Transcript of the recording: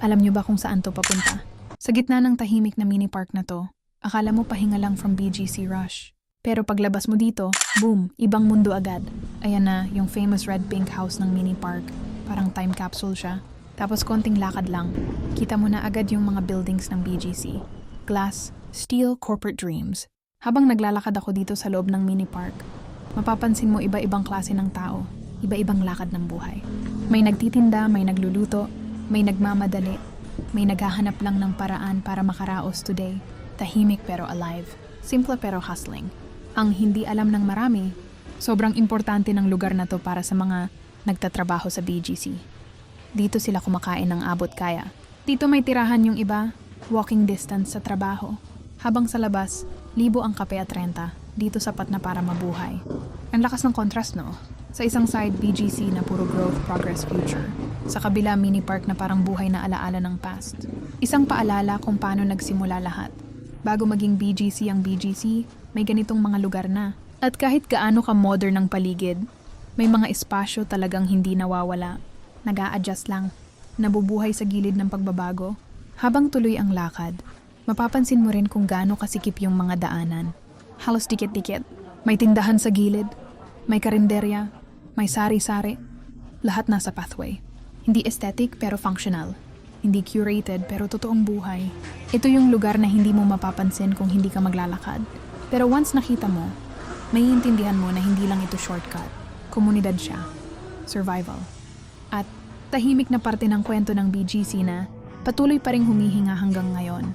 Alam niyo ba kung saan to papunta? Sa gitna ng tahimik na mini park na to, akala mo pahinga lang from BGC Rush. Pero paglabas mo dito, boom, ibang mundo agad. Ayan na, yung famous red pink house ng mini park. Parang time capsule siya. Tapos konting lakad lang, kita mo na agad yung mga buildings ng BGC. Glass, steel, corporate dreams. Habang naglalakad ako dito sa loob ng mini park, mapapansin mo iba-ibang klase ng tao, iba-ibang lakad ng buhay. May nagtitinda, may nagluluto, may nagmamadali, may naghahanap lang ng paraan para makaraos today. Tahimik pero alive, simple pero hustling. Ang hindi alam ng marami, sobrang importante ng lugar na to para sa mga nagtatrabaho sa BGC. Dito sila kumakain ng abot kaya. Dito may tirahan yung iba, walking distance sa trabaho. Habang sa labas, libo ang kape at renta, dito sapat na para mabuhay. Ang lakas ng contrast, no? Sa isang side, BGC na puro growth, progress, future. Sa kabila, mini park na parang buhay na alaala ng past. Isang paalala kung paano nagsimula lahat. Bago maging BGC ang BGC, may ganitong mga lugar na. At kahit gaano ka modern ng paligid, may mga espasyo talagang hindi nawawala. Nag-a-adjust lang, nabubuhay sa gilid ng pagbabago. Habang tuloy ang lakad, mapapansin mo rin kung gaano kasikip yung mga daanan. Halos dikit-dikit. May tindahan sa gilid, may karinderya, may sari-sari. Lahat nasa pathway. Hindi aesthetic pero functional. Hindi curated pero totoong buhay. Ito yung lugar na hindi mo mapapansin kung hindi ka maglalakad. Pero once nakita mo, may intindihan mo na hindi lang ito shortcut. Komunidad siya. Survival. At tahimik na parte ng kwento ng BGC na patuloy pa ring humihinga hanggang ngayon.